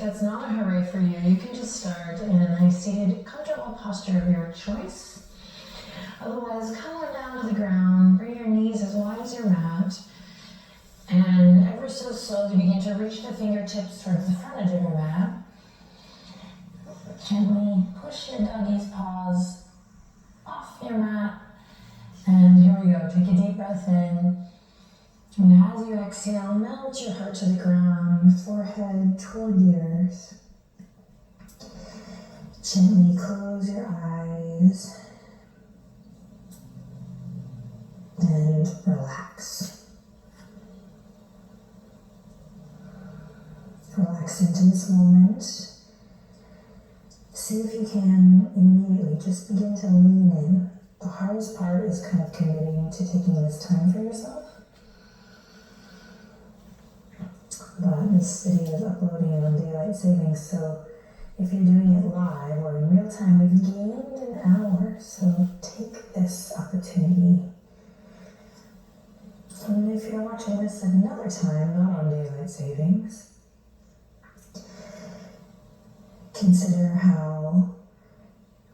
that's not a hurry for you, you can just start in a nice seated, comfortable posture of your choice. Otherwise, come on down to the ground, bring your knees as wide as your mat, and ever so slowly begin to reach the fingertips towards the front edge of your mat. Gently push your doggy's paws off your mat, and here we go. Take a deep breath in, and as you exhale, melt your heart to the ground, forehead toward the earth. Gently close your eyes and relax. Relax into this moment. See if you can immediately just begin to lean in. The hardest part is kind of committing to taking this time for yourself. But this video is uploading on daylight savings, so if you're doing it live or in real time, we've gained an hour, so take this opportunity. And if you're watching this at another time, not on daylight savings, consider how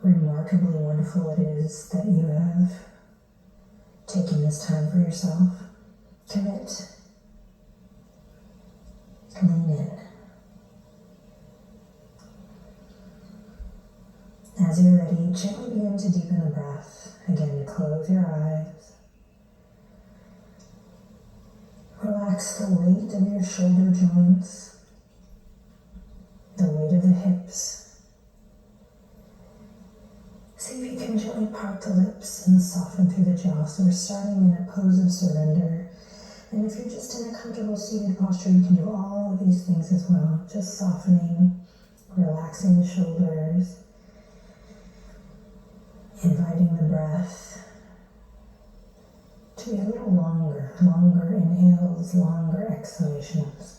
remarkably wonderful it is that you have taken this time for yourself. Commit. Lean in. As you're ready, gently begin to deepen the breath. Again, close your eyes. Relax the weight of your shoulder joints, the weight of the hips. See if you can gently part the lips and soften through the jaw. So we're starting in a pose of surrender. And if you're just in a comfortable seated posture, you can do all of these things as well. Just softening, relaxing the shoulders, inviting the breath to be a little longer inhales, longer exhalations.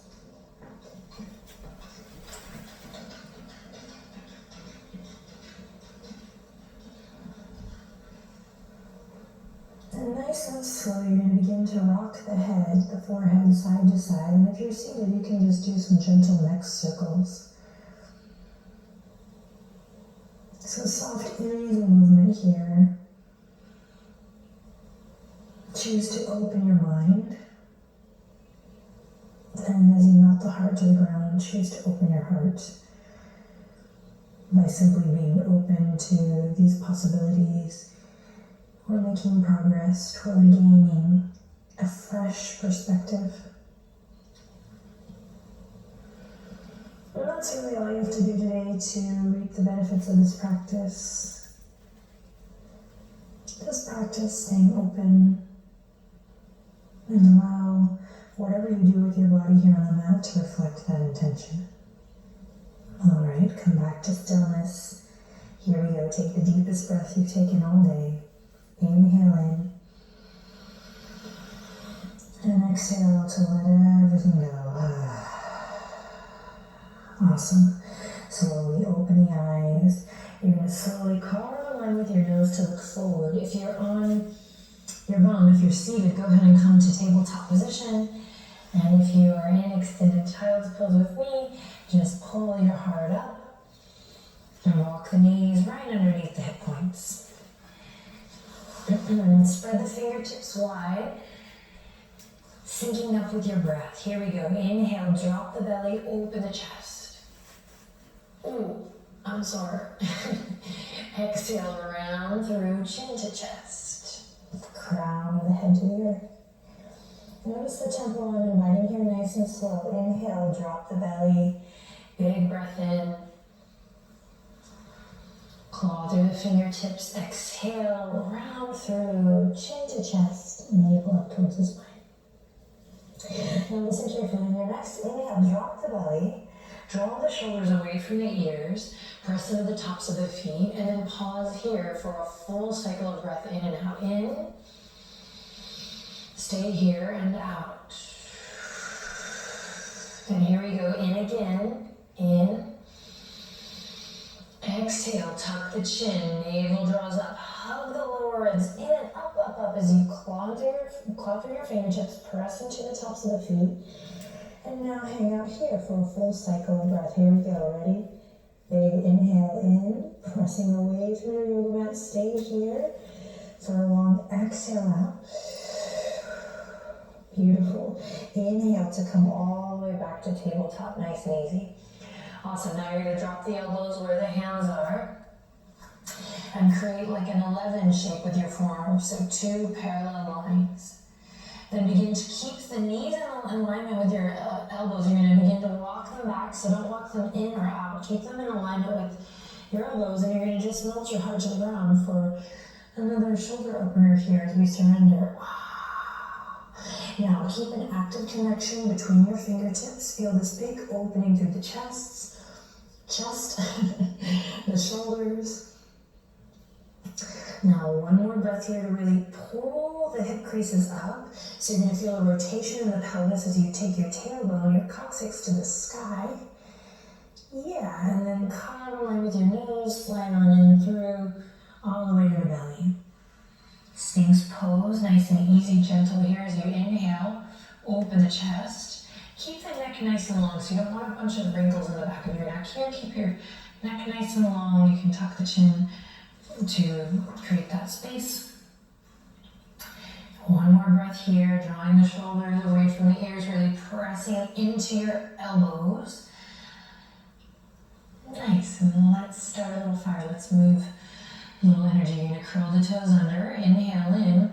And nice and slow, you're going to begin to rock the head, the forehead side to side. And if you're seated, you can just do some gentle neck circles. So soft, easy movement here. Choose to open your mind. And as you melt the heart to the ground, choose to open your heart by simply being open to these possibilities. We're making progress toward gaining a fresh perspective. And that's really all you have to do today to reap the benefits of this practice. Just practice staying open and allow whatever you do with your body here on the mat to reflect that intention. All right, come back to stillness. Here we go. Take the deepest breath you've taken all day. Inhale in. And exhale to let everything go. Awesome. Slowly open the eyes. You're going to slowly carve a line with your nose to look forward. If you're on your bum, if you're seated, go ahead and come to tabletop position. And if you are in extended child's pose with me, just pull your heart up and walk the knees right underneath the hip points. And spread the fingertips wide, syncing up with your breath. Here we go. Inhale, drop the belly, open the chest. Ooh, I'm sore. Exhale, round through chin to chest. Crown of the head to the earth. Notice the tempo I'm inviting here, nice and slow. Inhale, drop the belly, big breath in. Claw through the fingertips, exhale, round through, chin to chest, navel up towards the spine. Now listen carefully. In your next inhale, drop the belly, draw the shoulders away from the ears, press into the tops of the feet, and then pause here for a full cycle of breath in and out. In, stay here and out. And here we go, in again, in. Exhale, tuck the chin, navel draws up, hug the lower ribs, in and up, up, up as you claw through your fingertips, press into the tops of the feet, And now hang out here for a full cycle of breath. Here we go, ready? Big inhale in, pressing away through your yoga mat. Stay here for a long exhale out. Beautiful. Inhale to come all the way back to tabletop, nice and easy. Awesome, now you're gonna drop the elbows where the hands are and create like an 11 shape with your forearms, so 2 parallel lines. Then begin to keep the knees in alignment with your elbows. You're gonna begin to walk them back, so don't walk them in or out. Keep them in alignment with your elbows, and you're gonna just melt your heart to the ground for another shoulder opener here as we surrender. Now, keep an active connection between your fingertips. Feel this big opening through the chest, the shoulders. Now, one more breath here to really pull the hip creases up. So you're going to feel a rotation in the pelvis as you take your tailbone, your coccyx to the sky. Yeah, and then come align with your nose, slide on in through, all the way to the belly. Sphinx pose, nice and easy, gentle here as you inhale, open the chest. Keep the neck nice and long, so you don't want a bunch of wrinkles in the back of your neck here. Keep your neck nice and long. You can tuck the chin to create that space. One more breath here, drawing the shoulders away from the ears, really pressing into your elbows. Nice, and let's start a little fire. Let's move a little energy. You're gonna curl the toes under, inhale in,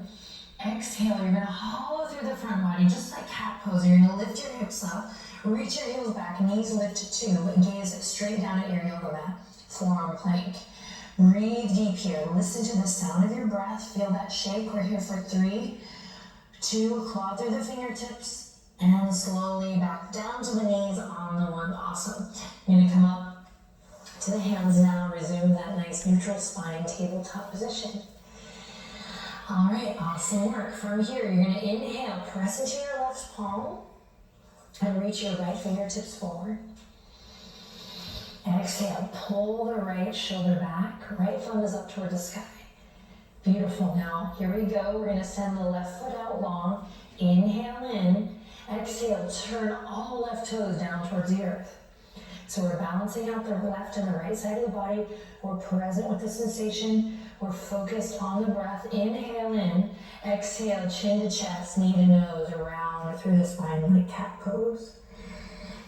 exhale, you're gonna hollow through the front body, just like cat pose. You're gonna lift your hips up, reach your heels back, knees lift to 2, gaze straight down at your yoga mat, forearm plank. Breathe deep here, listen to the sound of your breath, feel that shake. We're here for 3, 2, claw through the fingertips, and slowly back down to the knees on the 1, awesome. You're gonna come up to the hands now, resume that nice neutral spine tabletop position. All right, awesome work. From here, you're gonna inhale, press into your left palm, and reach your right fingertips forward. Exhale, pull the right shoulder back, right thumb is up toward the sky. Beautiful, now here we go. We're gonna send the left foot out long, inhale in, exhale, turn all left toes down towards the earth. So we're balancing out the left and the right side of the body. We're present with the sensation. We're focused on the breath. Inhale in, exhale, chin to chest, knee to nose, around through the spine like cat pose.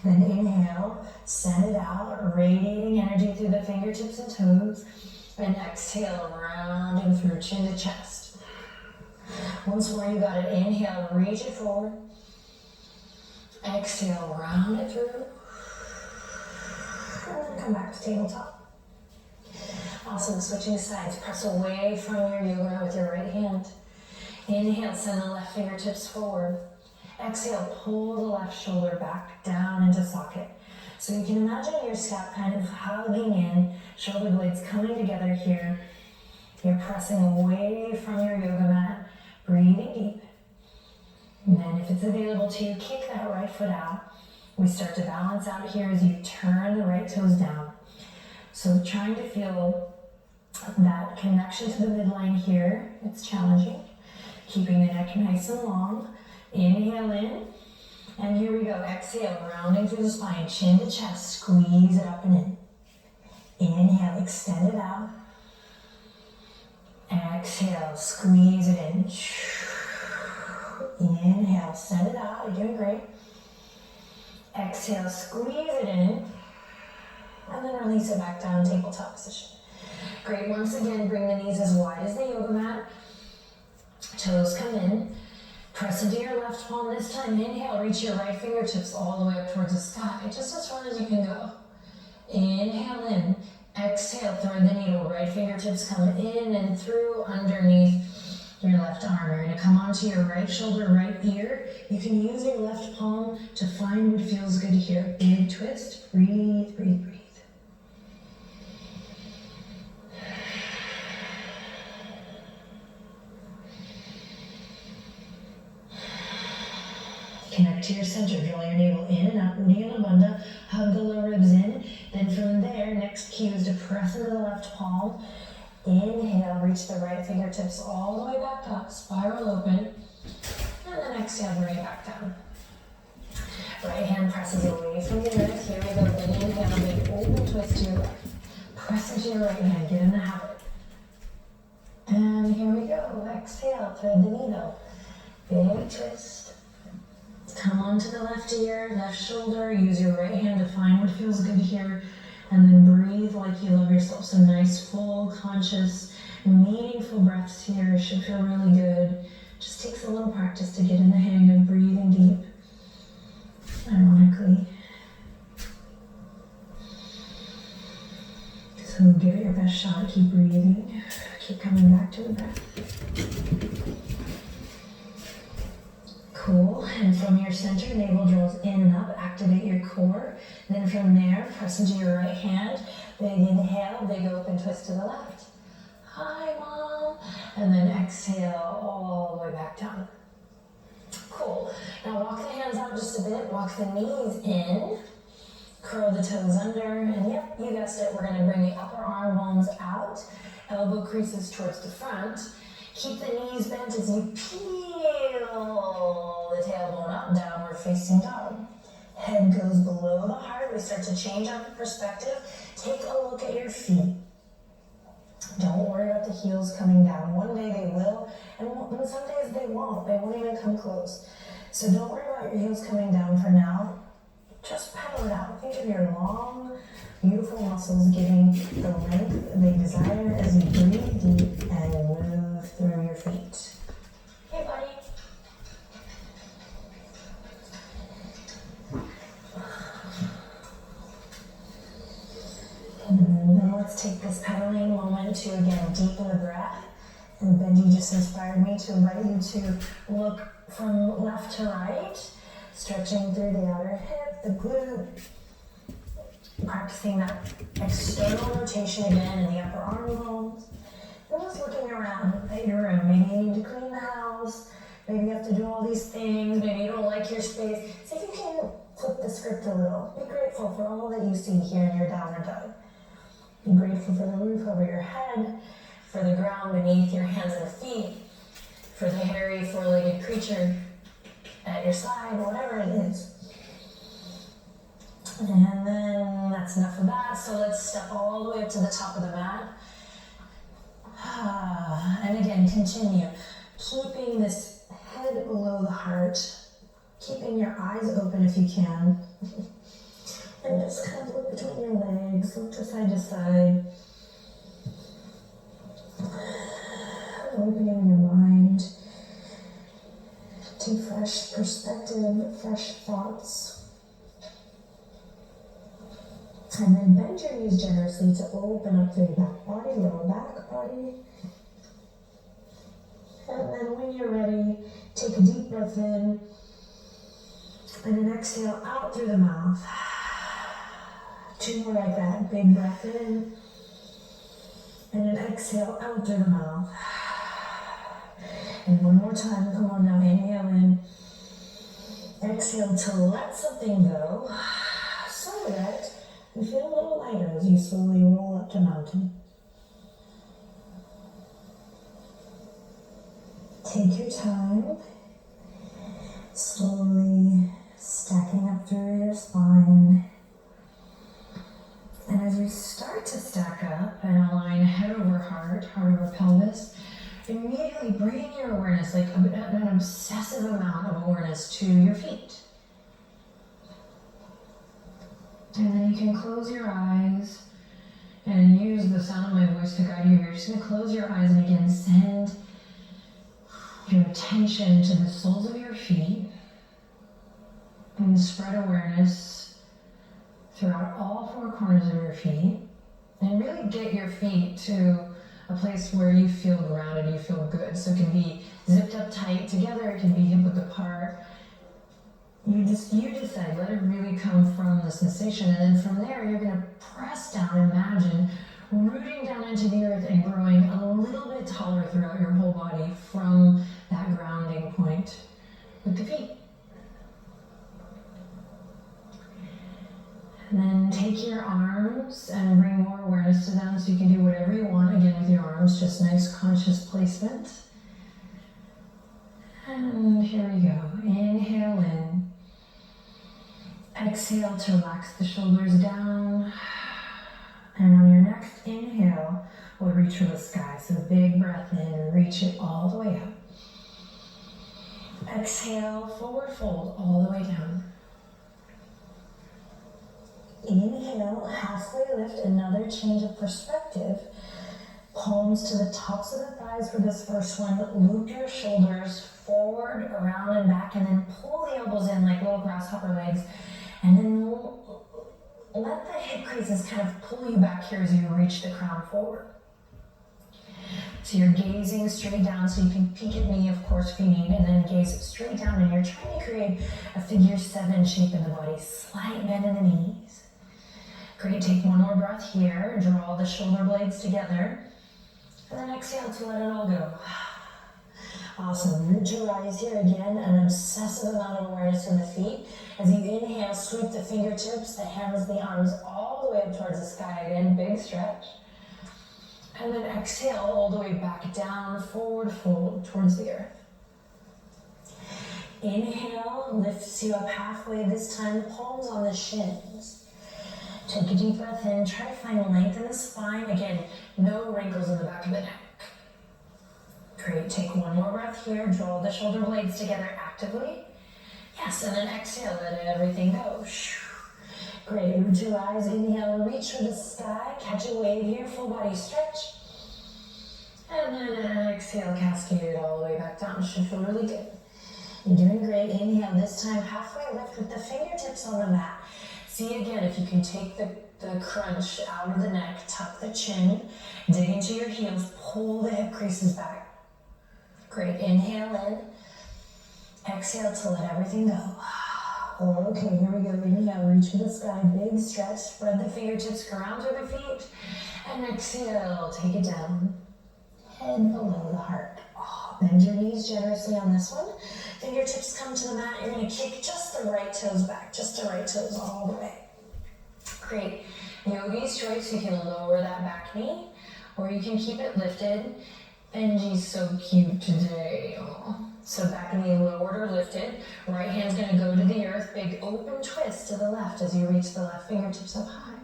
Then inhale, send it out, radiating energy through the fingertips and toes. And exhale, rounding through chin to chest. Once more, you got it. Inhale, reach it forward. Exhale, round it through. And then come back to tabletop. Awesome, switching sides. Press away from your yoga mat with your right hand. Inhale, send the left fingertips forward. Exhale, pull the left shoulder back down into socket. So you can imagine your scalp kind of hugging in, shoulder blades coming together here. You're pressing away from your yoga mat, breathing deep. And then if it's available to you, kick that right foot out. We start to balance out here as you turn the right toes down. So trying to feel that connection to the midline here, it's challenging. Keeping the neck nice and long. Inhale in, and here we go. Exhale, rounding through the spine, chin to chest, squeeze it up and in. Inhale, extend it out. Exhale, squeeze it in. Inhale, send it out, you're doing great. Exhale, squeeze it in, and then release it back down, tabletop position. Great, once again, bring the knees as wide as the yoga mat. Toes come in. Press into your left palm this time. Inhale, reach your right fingertips all the way up towards the sky, just as far as you can go. Inhale in. Exhale, thread the needle. Right fingertips come in and through underneath your left arm. You're going to come onto your right shoulder, right ear. You can use your left palm to find what feels good here. Big twist. Breathe, breathe, breathe. Connect to your center, draw your navel in and up, Uddiyana Bandha, hug the low ribs in. Then from there, next cue is to press into the left palm. Inhale, reach the right fingertips all the way back up, spiral open. And then exhale, bring it back down. Right hand presses away from your earth. Here we go. Then inhale, big open twist to your left. Press into your right hand. Get in the habit. And here we go. Exhale, thread the needle. Big twist. Come onto the left ear, left shoulder. Use your right hand to find what feels good here. And then breathe like you love yourself. So nice, full, conscious, meaningful breaths here. Should feel really good. Just takes a little practice to get in the hang of breathing deep. Ironically. So give it your best shot. Keep breathing. Keep coming back to the breath. Cool. And from your center, navel draws in and up. Activate your core. Then from there, press into your right hand. Big inhale, big open twist to the left. Hi, Mom. And then exhale all the way back down. Cool. Now walk the hands out just a bit. Walk the knees in. Curl the toes under. And yep, you guessed it. We're going to bring the upper arm bones out. Elbow creases towards the front. Keep the knees bent as you peel the tailbone up, downward facing dog. Head goes below the heart. We start to change our perspective. Take a look at your feet. Don't worry about the heels coming down. One day they will, and some days they won't. They won't even come close. So don't worry about your heels coming down for now. Just pedal it out. Think of your long, beautiful muscles giving the length they desire as you breathe deep and move through your feet. Hey, buddy. And then let's take this pedaling moment to again deepen the breath. And Benji just inspired me to invite you to look from left to right, stretching through the outer hip, the glute, practicing that external rotation again in the upper arm bones. And just looking around at your room. Maybe you need to clean the house. Maybe you have to do all these things. Maybe you don't like your space. See if you can flip the script a little. Be grateful for all that you see here in your downward dog. Be grateful for the roof over your head, for the ground beneath your hands and feet, for the hairy four-legged creature at your side, whatever it is. And then that's enough of that. So let's step all the way up to the top of the mat. And again, continue. Keeping this head below the heart. Keeping your eyes open if you can. And just kind of look between your legs. Look to side. Opening your mind to fresh perspective, fresh thoughts. And then bend your knees generously to open up through the back body, lower back body. And then when you're ready, take a deep breath in. And then exhale out through the mouth. 2 more like that. Big breath in. And then exhale out through the mouth. And one more time. Come on now. Inhale in. Exhale to let something go. So that you feel a little lighter as you slowly roll up to mountain. Take your time. Slowly stacking up through your spine. And as we start to stack up and align head over heart, heart over pelvis, immediately bring your awareness, like an obsessive amount of awareness to your feet. And then you can close your eyes and use the sound of my voice to guide you. You're just going to close your eyes and again send your attention to the soles of your feet and spread awareness throughout all 4 corners of your feet, and really get your feet to a place where you feel grounded, you feel good. So it can be zipped up tight together, it can be hip width apart. You decide, let it really come from the sensation, and then from there you're going to press down, imagine rooting down into the earth and growing a little bit taller throughout your whole body from that grounding point with the feet. And then take your arms and bring more awareness to them, so you can do whatever you want again with your arms, just nice conscious placement. And here we go. Inhale in. Exhale to relax the shoulders down. And on your next inhale, we'll reach for the sky. So big breath in, reach it all the way up. Exhale, forward fold all the way down. Inhale, halfway lift, another change of perspective. Palms to the tops of the thighs for this first one. Loop your shoulders forward, around, and back, and then pull the elbows in like little grasshopper legs. And then let the hip creases kind of pull you back here as you reach the crown forward. So you're gazing straight down, so you can peek at me, of course, if you need, and then gaze straight down, and you're trying to create a figure 7 shape in the body. Slight bend in the knees. Great, take one more breath here. Draw the shoulder blades together. And then exhale to let it all go. Awesome. Root to rise here again. An obsessive amount of awareness in the feet. As you inhale, sweep the fingertips, the hands, the arms all the way up towards the sky again. Big stretch. And then exhale all the way back down, forward fold towards the earth. Inhale, lifts you up halfway. This time, palms on the shins. Take a deep breath in. Try to find length in the spine. Again, no wrinkles in the back of the neck. Great. Take one more breath here. Draw the shoulder blades together actively. Yes, and then exhale. Let everything go. Great. Root to rise. Inhale. Reach for the sky. Catch a wave here. Full body stretch. And then exhale. Cascade it all the way back down. Should feel really good. You're doing great. Inhale. This time, halfway lift with the fingertips on the mat. See again if you can take the crunch out of the neck, tuck the chin, dig into your heels, pull the hip creases back. Great, inhale in, exhale to let everything go. Okay, here we go, inhale, reach for the sky, big stretch, spread the fingertips, ground through the feet, and exhale, take it down, head below the heart. Bend your knees generously on this one. Fingertips come to the mat. You're going to kick just the right toes back, just the right toes all the way. Great. Yogi's choice, you can lower that back knee, or you can keep it lifted. Benji's so cute today. Aww. So back knee lowered or lifted. Right hand's going to go to the earth. Big open twist to the left as you reach the left fingertips up high.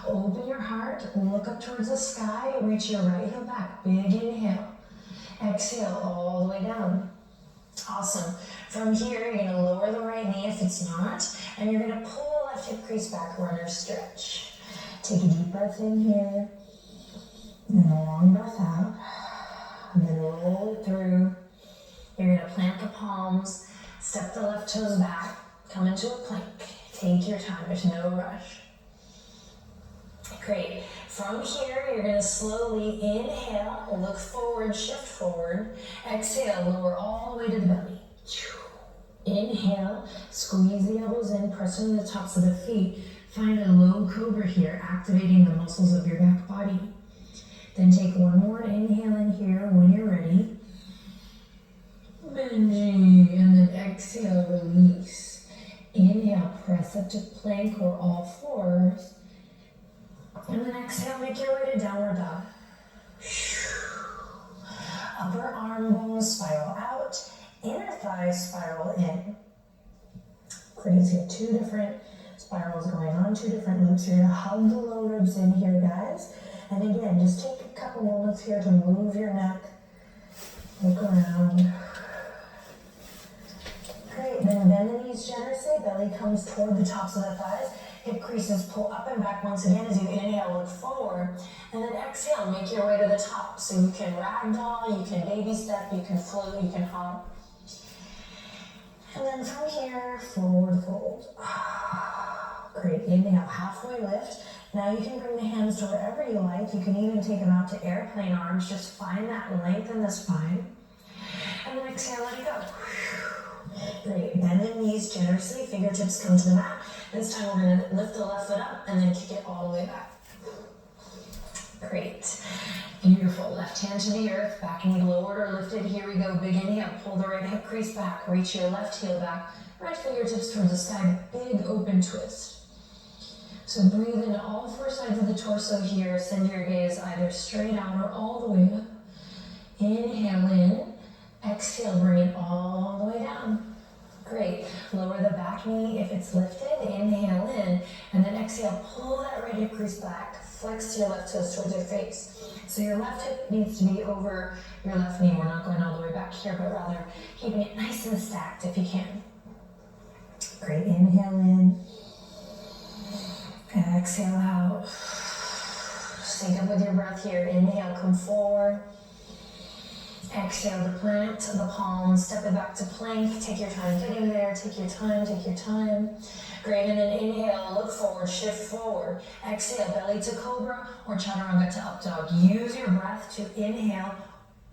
Open your heart. Look up towards the sky. Reach your right heel back. Big inhale. Exhale all the way down. Awesome. From here, you're going to lower the right knee if it's not, and you're going to pull the left hip crease back, runner stretch. Take a deep breath in here, and a long breath out, and then roll it through. You're going to plant the palms, step the left toes back, come into a plank. Take your time, there's no rush. Great. From here, you're going to slowly inhale, look forward, shift forward. Exhale, lower all the way to the belly. Inhale, squeeze the elbows in, press into the tops of the feet. Find a low cobra here, activating the muscles of your back body. Then take one more inhale in here when you're ready. Benji, and then exhale, release. Inhale, press up to plank or all fours. And then exhale, make your way to downward dog. Upper arm bones spiral out, inner thighs spiral in. Great, so you have 2 different spirals going on, 2 different loops. You're gonna hug the low ribs in here, guys. And again, just take a couple moments here to move your neck. Look around. Great, then bend the knees generously, belly comes toward the tops of the thighs. Hip creases pull up and back once again as you inhale, look forward, and then exhale, make your way to the top. So you can ragdoll, you can baby step, you can float, you can hop. And then from here, forward fold. Great, inhale, halfway lift. Now you can bring the hands to wherever you like. You can even take them out to airplane arms. Just find that length in the spine. And then exhale, let it go. Great, bend the knees generously, fingertips come to the mat. This time we're going to lift the left foot up and then kick it all the way back. Great. Beautiful. Left hand to the earth, back knee lowered or lifted. Here we go. Big inhale. Pull the right hip crease back. Reach your left heel back. Right fingertips towards the sky. Big open twist. So breathe into all 4 sides of the torso here. Send your gaze either straight out or all the way up. Inhale in. Exhale. Bring it all the way down. Great. Lower the back knee if it's lifted. Inhale in, and then exhale. Pull that right hip crease back. Flex your left toes towards your face. So your left hip needs to be over your left knee. We're not going all the way back here, but rather keeping it nice and stacked if you can. Great. Inhale in. Exhale out. Sync up with your breath here. Inhale, come forward. Exhale to plant the palms, step it back to plank. Take your time getting there. Take your time, take your time. Great, and then inhale, look forward, shift forward. Exhale, belly to cobra or chaturanga to up dog. Use your breath to inhale,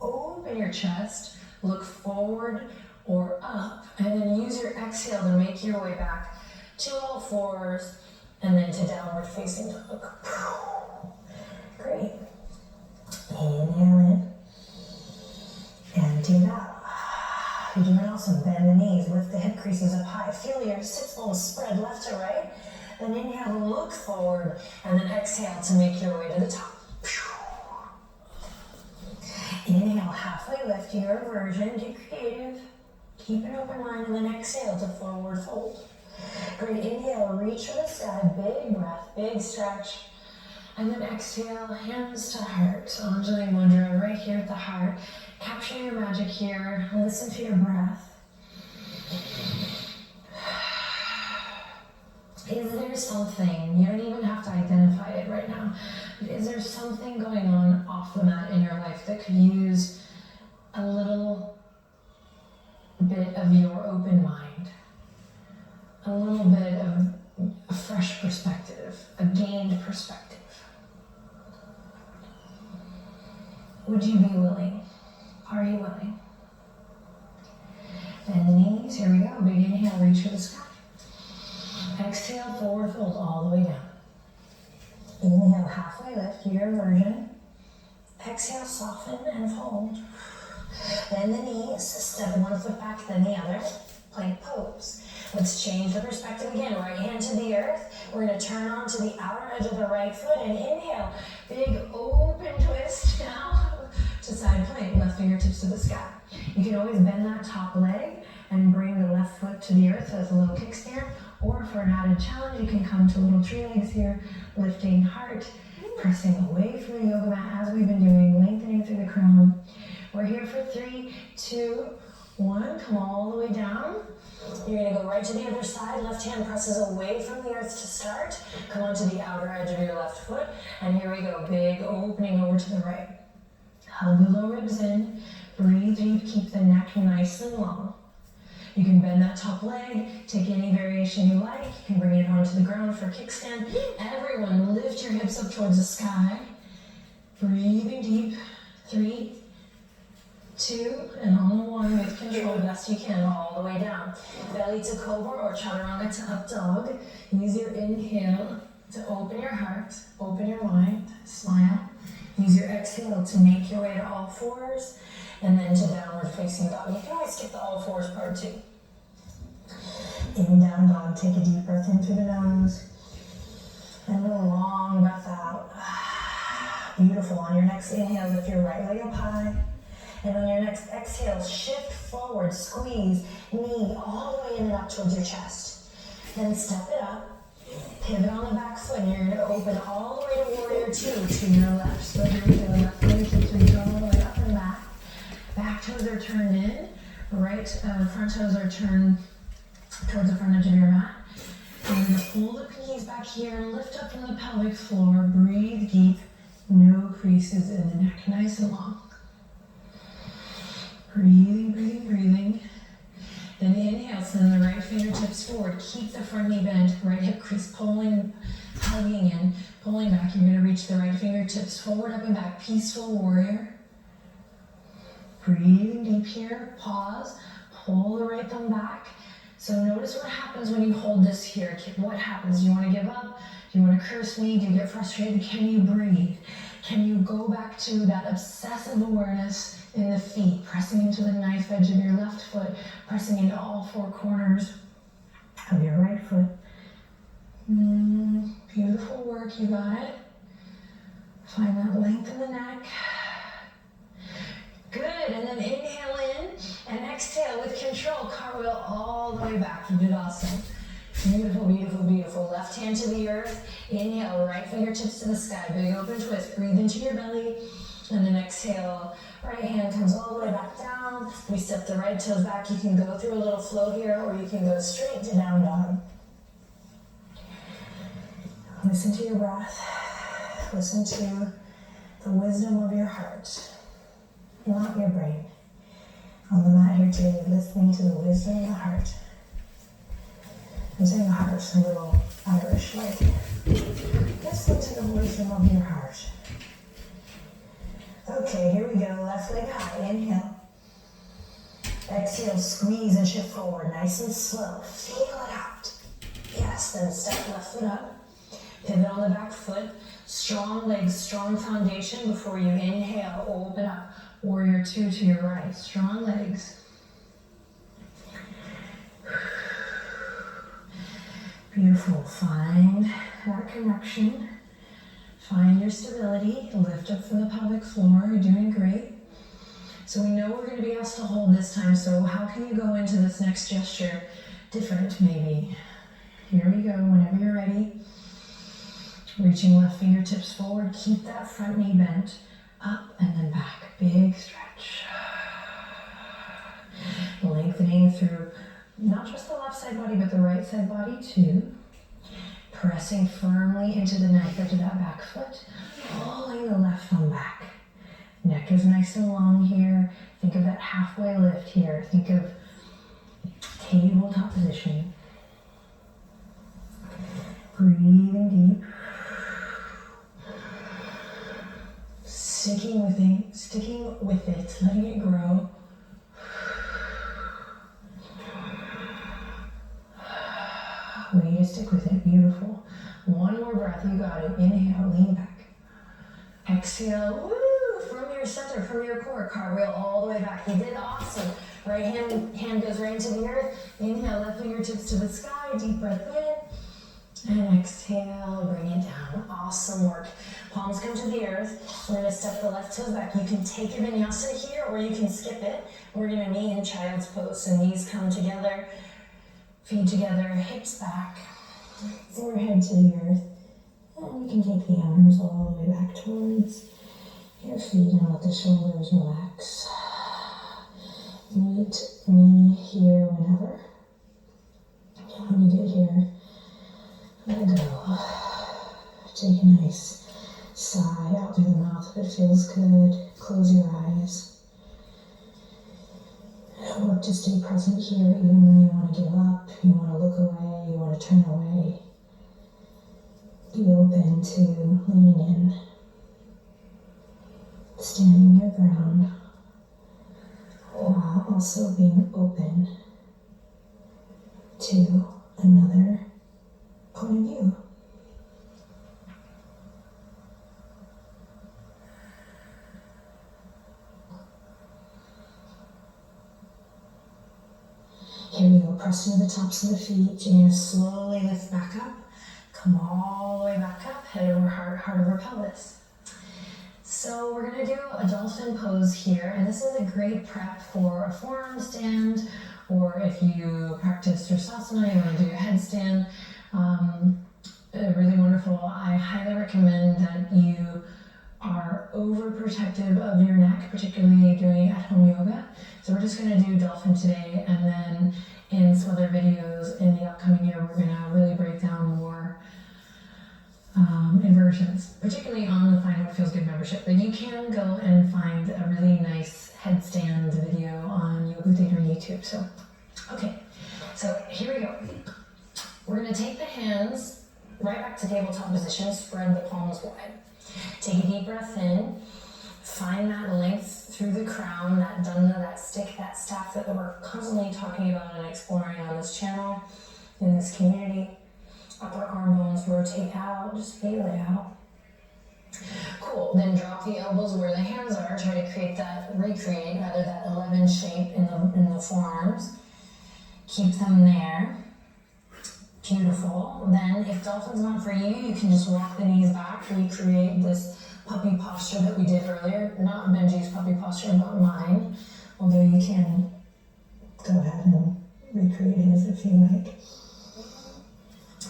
open your chest, look forward or up. And then use your exhale to make your way back to all fours and then to downward facing dog. Great. Inhale in. Empty it out. You're doing awesome. Bend the knees, lift the hip creases up high. Feel your sits bones spread left to right. Then inhale, look forward, and then exhale to make your way to the top. Inhale, halfway lift, your version. Get creative. Keep an open mind, and then exhale to forward fold. Great. Inhale, reach for the sky. Big breath, big stretch. And then exhale, hands to heart. Anjali Mudra right here at the heart. Capture your magic here. Listen to your breath. Is there something, you don't even have to identify it right now, but is there something going on off the mat in your life that could use a little bit of your open mind? A little bit of a fresh perspective, a gained perspective? Would you be willing? Are you willing? Bend the knees, here we go. Big inhale, reach for the sky. Exhale, forward fold all the way down. Inhale, halfway lift, your version. Exhale, soften and fold. Bend the knees, step one foot back, then the other. Plank pose. Let's change the perspective again. Right hand to the earth. We're going to turn onto the outer edge of the right foot and inhale. Big open twist now to side plank. Left fingertips to the sky. You can always bend that top leg and bring the left foot to the earth as a little kickstand. Or for an added challenge, you can come to little tree legs here, lifting heart, pressing away from the yoga mat as we've been doing, lengthening through the crown. We're here for 3, 2, 1. Come all the way down. You're going to go right to the other side. Left hand presses away from the earth to start. Come onto the outer edge of your left foot. And here we go. Big opening over to the right. Hug the low ribs in. Breathe deep. Keep the neck nice and long. You can bend that top leg. Take any variation you like. You can bring it onto the ground for kickstand. Everyone, lift your hips up towards the sky. Breathing deep. 3, 2, and on 1 with control, best you can, all the way down. Belly to cobra or chaturanga to up dog. Use your inhale to open your heart, open your mind, smile. Use your exhale to make your way to all fours, and then to downward facing dog. You can always skip the all fours part too. In down dog, take a deep breath in through the nose, and a long breath out. Beautiful. On your next inhale, lift your right leg up high. And on your next exhale, shift forward, squeeze, knee all the way in and up towards your chest. Then step it up, pivot on the back foot, and you're going to open all the way to warrior 2 to your left. So here we go, left fingertips reach all the way up and back. Back toes are turned in, right front toes are turned towards the front edge of your mat. And you're going to pull the knees back here, lift up from the pelvic floor, breathe deep, no creases in the neck, nice and long. Breathing, breathing, breathing. Then inhale, send the right fingertips forward. Keep the front knee bent, right hip crease pulling, hugging in, pulling back. You're going to reach the right fingertips forward, up and back. Peaceful warrior. Breathing deep here. Pause. Pull the right thumb back. So notice what happens when you hold this here. What happens? Do you want to give up? Do you want to curse me? Do you get frustrated? Can you breathe? Can you go back to that obsessive awareness in the feet, pressing into the knife edge of your left foot, pressing into all 4 corners of your right foot. Beautiful work, you got it. Find that length in the neck. Good, and then inhale in and exhale with control. control, cartwheel all the way back. You did awesome. Beautiful, beautiful, beautiful. Left hand to the earth. Inhale, right fingertips to the sky. Big open twist. Breathe into your belly. And then exhale, right hand comes all the way back down. We step the right toes back. You can go through a little flow here, or you can go straight to down dog. Listen to your breath. Listen to the wisdom of your heart, not your brain. On the mat here today, listening to the wisdom of the heart. I'm saying heart, a little Irish, like listen to the wisdom of your heart. Okay, here we go. Left leg high. Inhale. Exhale, squeeze and shift forward. Nice and slow. Feel it out. Yes, then step left foot up. Pivot on the back foot. Strong legs, strong foundation before you inhale. Open up. Warrior two to your right. Strong legs. Beautiful. Find that connection. Find your stability. Lift up from the pelvic floor. You're doing great. So we know we're going to be asked to hold this time. So how can you go into this next gesture different, maybe? Here we go. Whenever you're ready. Reaching left fingertips forward. Keep that front knee bent. Up and then back. Big stretch. Lengthening through not just the left side body, but the right side body too. Pressing firmly into the knife edge of that back foot. Pulling the left thumb back. Neck is nice and long here. Think of that halfway lift here. Think of tabletop position. Breathing deep. Sticking with it, letting it grow. Way to stick with it, beautiful. One more breath, you got it. Inhale, lean back. Exhale, woo, from your center, from your core, cartwheel all the way back. You did awesome. Right hand goes right into the earth. Inhale, left fingertips to the sky, deep breath in. And exhale, bring it down. Awesome work. Palms come to the earth. We're gonna step the left toes back. You can take your vinyasa here or you can skip it. We're gonna meet in child's pose. So knees come together, feet together, hips back, forehead to the earth. And you can take the arms all the way back towards your feet and let the shoulders relax. Meet me here whenever. When you get here, let go. Take a nice sigh out through the mouth if it feels good. Close your eyes. Work to stay present here even when you want to give up, you want to look away, you want to turn away. Be open to leaning in. Standing your ground while also being open to another point of view. Here we go, press into the tops of the feet. You're going to slowly lift back up. Come all the way back up, head over heart, heart over pelvis. So we're going to do a dolphin pose here, and this is a great prep for a forearm stand, or if you practice Sirsasana, you want to do a headstand. Really wonderful. I highly recommend that you are overprotective of your neck, particularly doing at-home yoga. So we're just going to do dolphin today, and then in some other videos in the upcoming year, we're going to really break down more inversions, particularly on the Find What Feels Good membership. But you can go and find a really nice headstand video on Yoga Theater on YouTube. So, okay, so here we go. We're going to take the hands right back to tabletop position, spread the palms wide. Take a deep breath in, find that length through the crown, that danda, that stick, that staff that we're constantly talking about and exploring on this channel, in this community. Upper arm bones rotate out, just feel it out. Cool, then drop the elbows where the hands are, try to recreate that 11 shape in the forearms. Keep them there. Beautiful. Then if dolphin's not for you, you can just walk the knees back, recreate this puppy posture that we did earlier. Not Benji's puppy posture, but mine. Although you can go ahead and recreate if you like.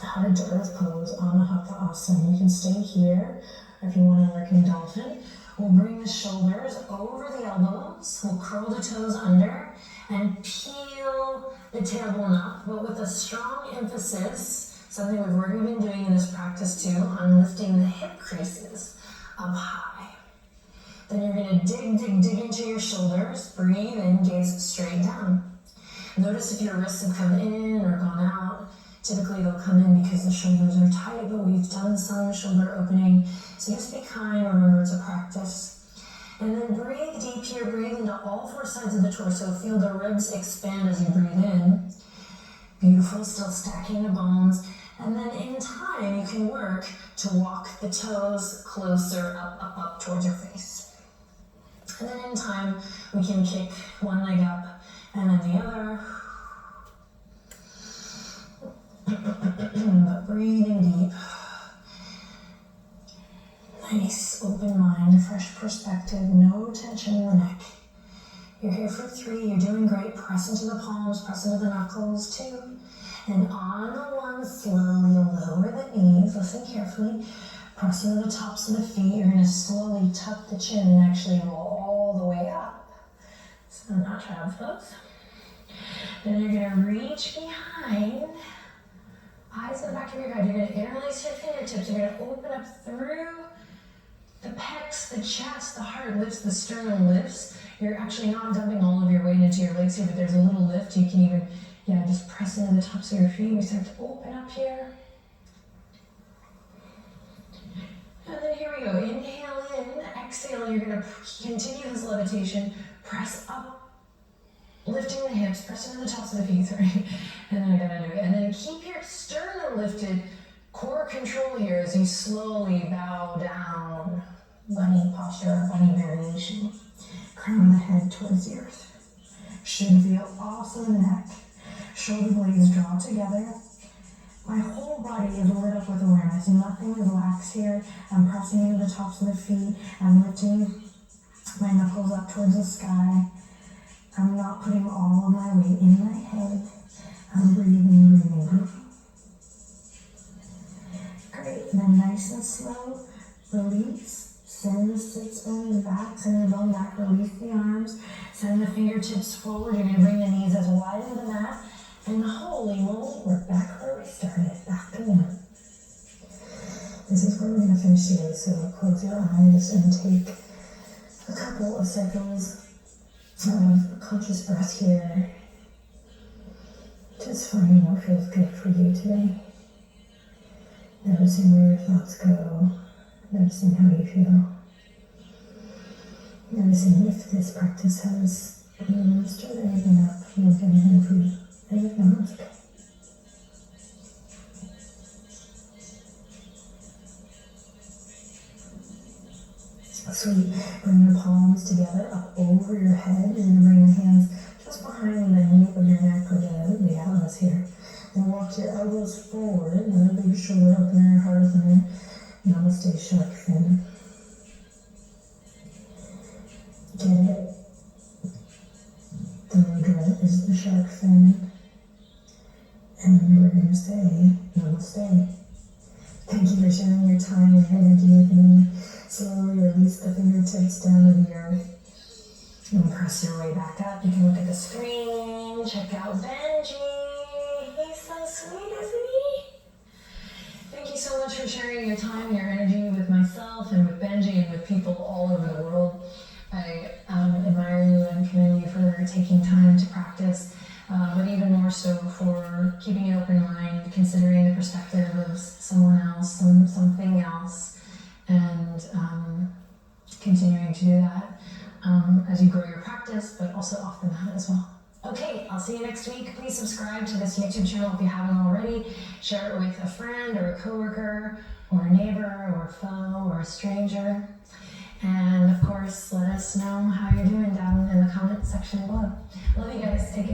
Heart to earth pose, Anahata Asana. You can stay here if you want to work in dolphin. We'll bring the shoulders over the elbows. We'll curl the toes under and peel the tailbone up, but with a strong emphasis, something we've already been doing in this practice too, on lifting the hip creases up high. Then you're going to dig into your shoulders. Breathe in, gaze straight down. Notice if your wrists have come in or gone out. Typically they'll come in because the shoulders are tight, but we've done some shoulder opening. So just be kind, remember it's a practice. And then breathe deep here, breathe into all four sides of the torso. Feel the ribs expand as you breathe in. Beautiful, still stacking the bones. And then in time, you can work to walk the toes closer up towards your face. And then in time, we can kick one leg up and then the other. But breathing deep. Nice open mind, fresh perspective, no tension in the neck. You're here for 3, you're doing great. Press into the palms, press into the knuckles, 2. And on the 1, slowly lower the knees, listen carefully. Press into the tops of the feet, you're gonna slowly tuck the chin and actually roll all the way up. So not child's pose. Then you're gonna reach behind. Eyes in the back of your head. You're going to interlace your fingertips. You're going to open up through the pecs, the chest, the heart lifts, the sternum lifts. You're actually not dumping all of your weight into your legs here, but there's a little lift. You can even, just press into the tops of your feet. We start to open up here. And then here we go. Inhale in, exhale. You're going to continue this levitation. Press up. Lifting the hips, press into the tops of the feet, sorry. And then I gotta do it. And then keep your sternum lifted, core control here as you slowly bow down. Bunny posture, bunny variation. Crown the head towards the earth. Should feel awesome in the neck. Shoulder blades draw together. My whole body is lit up with awareness. Nothing is lax here. I'm pressing into the tops of the feet. I'm lifting my knuckles up towards the sky. I'm not putting all of my weight in my head. I'm breathing. Great, then nice and slow, release. Send the sit bones back, send your bum back, release the arms. Send the fingertips forward. You're gonna bring the knees as wide as the mat. And holy moly, we're back where we started, back to 1. This is where we're gonna finish today, so close your eyes and take a couple of cycles of conscious breath here. Just finding what feels good for you today. Noticing where your thoughts go. Noticing how you feel. Noticing if this practice has stirred anything up, moved anything for you. And if not, it's okay. Sweet. Bring your palms together up over your head. You're going to bring your hands just behind the nape of your neck or the atlas here. Then walk your elbows forward. Another big shoulder opener, heart opener. Namaste, shark fin. Get it? The mudra is the shark fin. And we're going to say namaste. Thank you for sharing your time and energy with me. Slowly release the fingertips down to the earth. And press your way back up. You can look at the screen. Check out Benji. He's so sweet, isn't he? Thank you so much for sharing your time and your energy with myself and with Benji and with people all over the world. I admire you and commend you for taking time to practice, but even more so for keeping an open mind, considering the perspective of someone else, something else, and continuing to do that as you grow your practice, but also off the mat as well. Okay, I'll see you next week. Please subscribe to this YouTube channel if you haven't already. Share it with a friend or a coworker or a neighbor or a foe or a stranger. And of course, let us know how you're doing down in the comment section below. Love you guys. Take care.